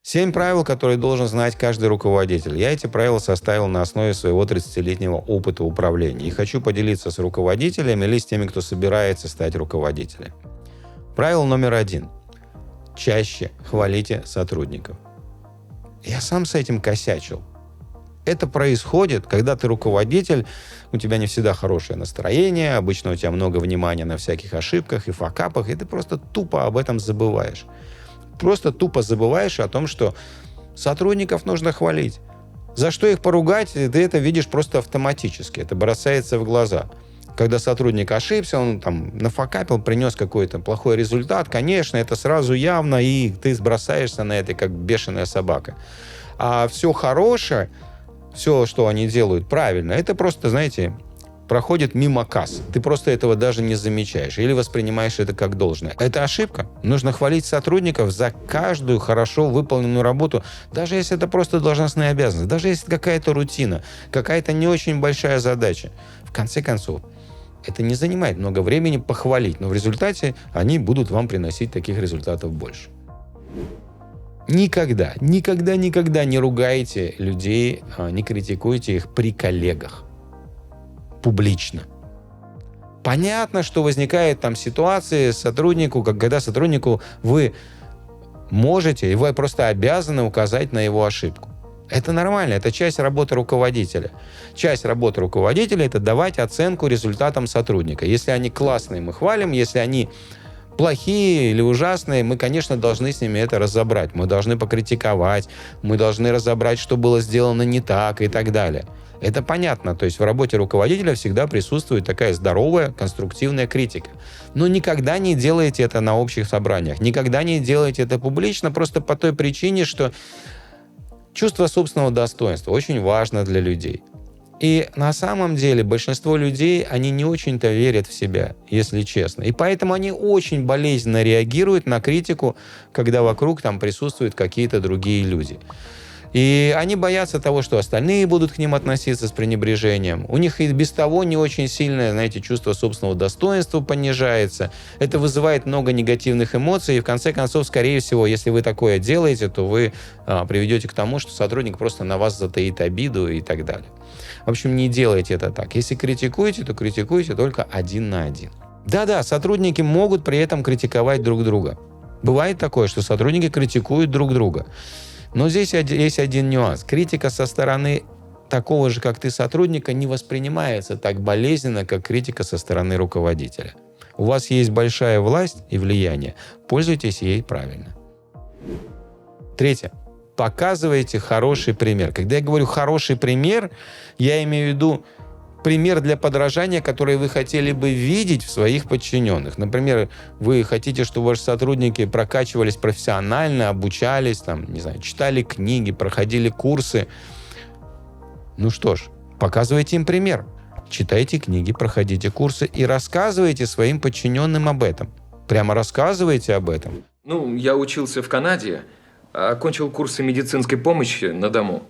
7 правил, которые должен знать каждый руководитель. Я эти правила составил на основе своего 30-летнего опыта управления. И хочу поделиться с руководителями или с теми, кто собирается стать руководителем. Правило номер 1. Чаще хвалите сотрудников. Я сам с этим косячил. Это происходит, когда ты руководитель, у тебя не всегда хорошее настроение, обычно у тебя много внимания на всяких ошибках и факапах, и ты просто тупо об этом забываешь. Просто тупо забываешь о том, что сотрудников нужно хвалить. За что их поругать, ты это видишь просто автоматически. Это бросается в глаза. Когда сотрудник ошибся, он там нафакапил, принес какой-то плохой результат, конечно, это сразу явно, и ты бросаешься на это, как бешеная собака. А все хорошее, все, что они делают правильно, это просто, знаете, проходит мимо касс. Ты просто этого даже не замечаешь или воспринимаешь это как должное. Это ошибка. Нужно хвалить сотрудников за каждую хорошо выполненную работу, даже если это просто должностная обязанность, даже если это какая-то рутина, какая-то не очень большая задача. В конце концов, это не занимает много времени похвалить, но в результате они будут вам приносить таких результатов больше. Никогда не ругайте людей, не критикуйте их при коллегах. Публично. Понятно, что возникает там ситуации сотруднику, когда сотруднику вы можете, и вы просто обязаны указать на его ошибку. Это нормально, это часть работы руководителя. Часть работы руководителя – это давать оценку результатам сотрудника. Если они классные, мы хвалим, если они плохие или ужасные, мы, конечно, должны с ними это разобрать. Мы должны покритиковать, мы должны разобрать, что было сделано не так и так далее. Это понятно. То есть в работе руководителя всегда присутствует такая здоровая, конструктивная критика. Но никогда не делайте это на общих собраниях. Никогда не делайте это публично, просто по той причине, что чувство собственного достоинства очень важно для людей. И на самом деле большинство людей, они не очень-то верят в себя, если честно. И поэтому они очень болезненно реагируют на критику, когда вокруг там присутствуют какие-то другие люди. И они боятся того, что остальные будут к ним относиться с пренебрежением. У них и без того не очень сильное, знаете, чувство собственного достоинства понижается. Это вызывает много негативных эмоций. И в конце концов, скорее всего, если вы такое делаете, то вы приведете к тому, что сотрудник просто на вас затаит обиду и так далее. В общем, не делайте это так. Если критикуете, то критикуйте только 1 на 1. Да-да, сотрудники могут при этом критиковать друг друга. Бывает такое, что сотрудники критикуют друг друга. Но здесь есть один нюанс. Критика со стороны такого же, как ты, сотрудника, не воспринимается так болезненно, как критика со стороны руководителя. У вас есть большая власть и влияние. Пользуйтесь ей правильно. 3. Показывайте хороший пример. Когда я говорю «хороший пример», я имею в виду пример для подражания, который вы хотели бы видеть в своих подчиненных. Например, вы хотите, чтобы ваши сотрудники прокачивались профессионально, обучались, там, не знаю, читали книги, проходили курсы. Ну что ж, показывайте им пример. Читайте книги, проходите курсы и рассказывайте своим подчиненным об этом. Прямо рассказывайте об этом. Я учился в Канаде, окончил курсы медицинской помощи на дому.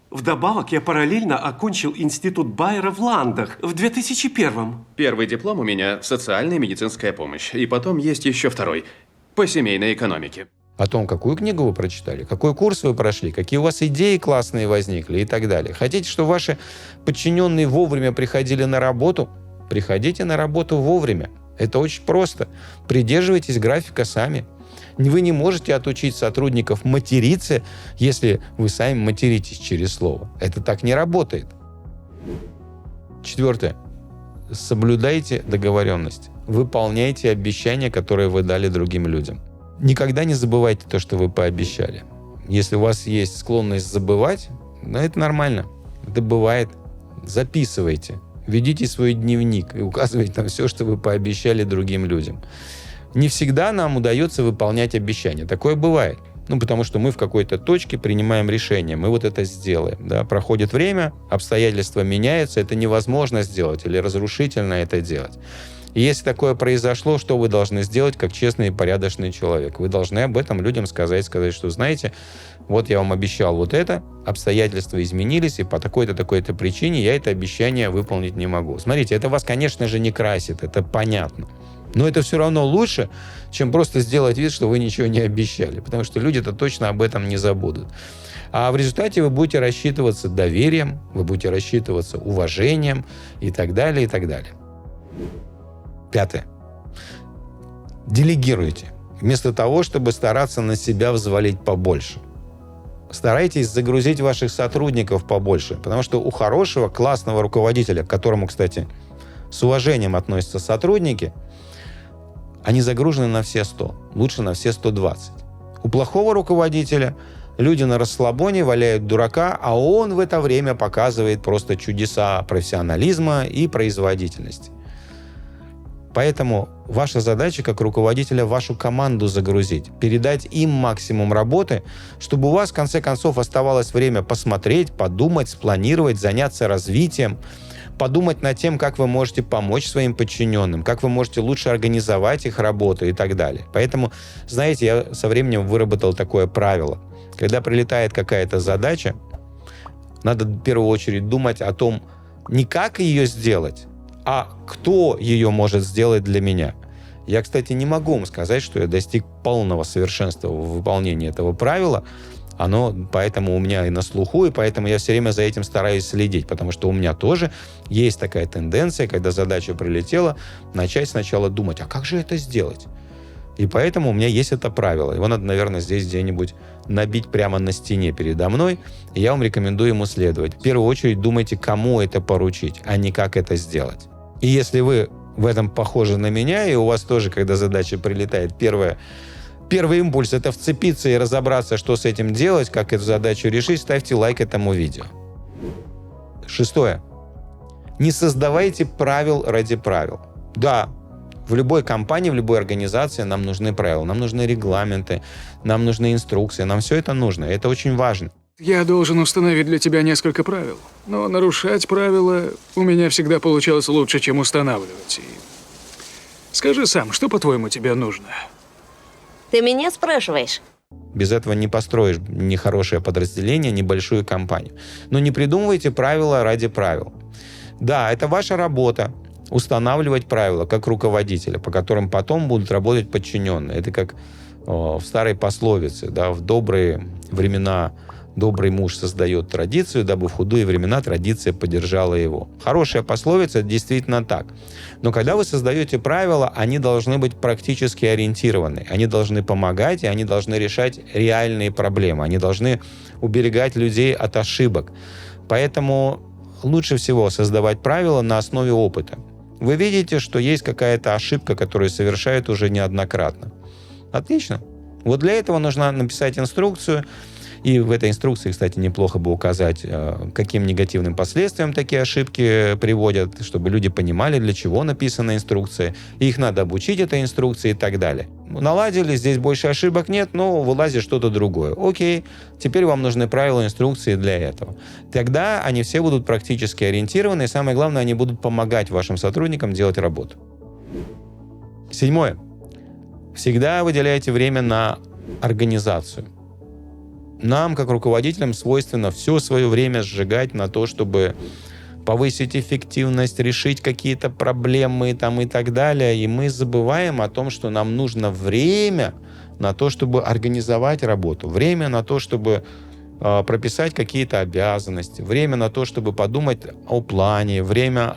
Вдобавок, я параллельно окончил институт Байера в Ландах в 2001-м. Первый диплом у меня – социальная медицинская помощь. И потом есть еще второй – по семейной экономике. О том, какую книгу вы прочитали, какой курс вы прошли, какие у вас идеи классные возникли и так далее. Хотите, чтобы ваши подчиненные вовремя приходили на работу? Приходите на работу вовремя. Это очень просто. Придерживайтесь графика сами. Вы не можете отучить сотрудников материться, если вы сами материтесь через слово. Это так не работает. 4. Соблюдайте договоренность. Выполняйте обещания, которые вы дали другим людям. Никогда не забывайте то, что вы пообещали. Если у вас есть склонность забывать, это нормально. Это бывает. Записывайте. Ведите свой дневник и указывайте там все, что вы пообещали другим людям. Не всегда нам удается выполнять обещания. Такое бывает. Потому что мы в какой-то точке принимаем решение. Мы вот это сделаем. Да? Проходит время, обстоятельства меняются. Это невозможно сделать или разрушительно это делать. И если такое произошло, что вы должны сделать как честный и порядочный человек? Вы должны об этом людям сказать, что, знаете, вот я вам обещал вот это, обстоятельства изменились, и по такой-то, такой-то причине я это обещание выполнить не могу. Смотрите, это вас, конечно же, не красит, это понятно. Но это все равно лучше, чем просто сделать вид, что вы ничего не обещали. Потому что люди-то точно об этом не забудут. А в результате вы будете рассчитываться доверием, вы будете рассчитываться уважением и так далее, и так далее. 5. Делегируйте. Вместо того, чтобы стараться на себя взвалить побольше. Старайтесь загрузить ваших сотрудников побольше. Потому что у хорошего, классного руководителя, к которому, кстати, с уважением относятся сотрудники, они загружены на все 100. Лучше на все 120. У плохого руководителя люди на расслабоне валяют дурака, а он в это время показывает просто чудеса профессионализма и производительности. Поэтому ваша задача как руководителя вашу команду загрузить, передать им максимум работы, чтобы у вас в конце концов оставалось время посмотреть, подумать, спланировать, заняться развитием, подумать над тем, как вы можете помочь своим подчиненным, как вы можете лучше организовать их работу и так далее. Поэтому, знаете, я со временем выработал такое правило. Когда прилетает какая-то задача, надо в первую очередь думать о том, не как ее сделать, а кто ее может сделать для меня. Я, кстати, не могу вам сказать, что я достиг полного совершенства в выполнении этого правила. Оно поэтому у меня и на слуху, и поэтому я все время за этим стараюсь следить, потому что у меня тоже есть такая тенденция, когда задача прилетела, начать сначала думать, а как же это сделать? И поэтому у меня есть это правило. Его надо, наверное, здесь где-нибудь набить прямо на стене передо мной, и я вам рекомендую ему следовать. В первую очередь думайте, кому это поручить, а не как это сделать. И если вы в этом похожи на меня, и у вас тоже, когда задача прилетает, первый импульс — это вцепиться и разобраться, что с этим делать, как эту задачу решить, ставьте лайк этому видео. 6. Не создавайте правил ради правил. Да, в любой компании, в любой организации нам нужны правила, нам нужны регламенты, нам нужны инструкции, нам все это нужно, и это очень важно. Я должен установить для тебя несколько правил, но нарушать правила у меня всегда получалось лучше, чем устанавливать. И скажи сам, что, по-твоему, тебе нужно? Ты меня спрашиваешь? Без этого не построишь ни хорошее подразделение, ни большую компанию. Но не придумывайте правила ради правил. Да, это ваша работа — устанавливать правила как руководителя, по которым потом будут работать подчиненные. Это как в старой пословице, да, в добрые времена добрый муж создает традицию, дабы в худые времена традиция поддержала его. Хорошая пословица, действительно так. Но когда вы создаете правила, они должны быть практически ориентированы. Они должны помогать, и они должны решать реальные проблемы. Они должны уберегать людей от ошибок. Поэтому лучше всего создавать правила на основе опыта. Вы видите, что есть какая-то ошибка, которую совершают уже неоднократно. Отлично. Вот для этого нужно написать инструкцию. И в этой инструкции, кстати, неплохо бы указать, каким негативным последствиям такие ошибки приводят, чтобы люди понимали, для чего написана инструкция. И их надо обучить этой инструкции и так далее. Наладили, здесь больше ошибок нет, но вылазит что-то другое. Окей, теперь вам нужны правила инструкции для этого. Тогда они все будут практически ориентированы, и самое главное, они будут помогать вашим сотрудникам делать работу. 7. Всегда выделяйте время на организацию. Нам, как руководителям, свойственно все свое время сжигать на то, чтобы повысить эффективность, решить какие-то проблемы там, и так далее. И мы забываем о том, что нам нужно время на то, чтобы организовать работу, время на то, чтобы прописать какие-то обязанности, время на то, чтобы подумать о плане, время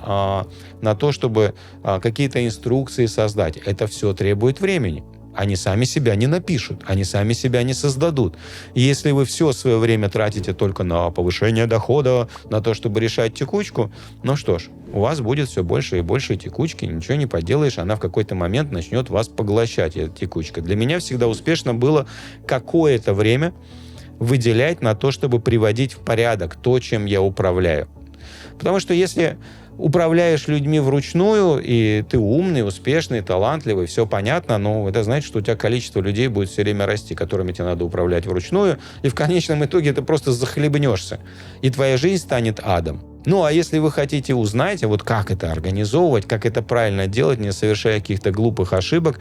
на то, чтобы какие-то инструкции создать. Это все требует времени. Они сами себя не напишут, они сами себя не создадут. И если вы все свое время тратите только на повышение дохода, на то, чтобы решать текучку, ну что ж, у вас будет все больше и больше текучки, ничего не поделаешь, она в какой-то момент начнет вас поглощать, эта текучка. Для меня всегда успешно было какое-то время выделять на то, чтобы приводить в порядок то, чем я управляю. Потому что если управляешь людьми вручную, и ты умный, успешный, талантливый, все понятно, но это значит, что у тебя количество людей будет все время расти, которыми тебе надо управлять вручную, и в конечном итоге ты просто захлебнешься, и твоя жизнь станет адом. Ну, а если вы хотите узнать, вот как это организовывать, как это правильно делать, не совершая каких-то глупых ошибок,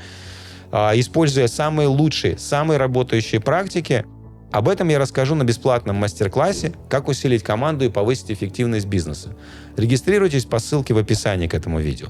используя самые лучшие, самые работающие практики, об этом я расскажу на бесплатном мастер-классе «Как усилить команду и повысить эффективность бизнеса». Регистрируйтесь по ссылке в описании к этому видео.